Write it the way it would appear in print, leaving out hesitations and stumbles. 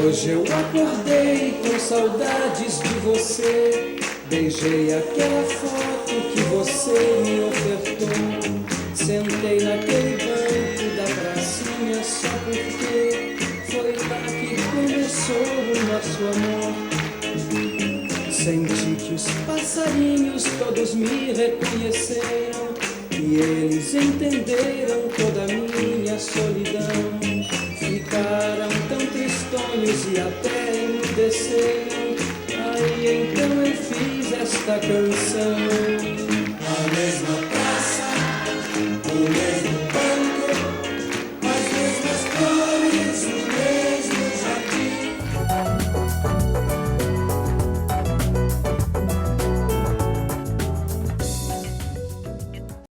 Hoje eu acordei com saudades de você. Beijei aquela foto que você me ofertou. Sentei naquele banco da pracinha só porque foi lá que começou o nosso amor. Senti que os passarinhos todos me reconheceram e eles entenderam toda a minha solidão. Ficaram tão tristonhos e até emudeceram. Aí então eu fiz esta canção.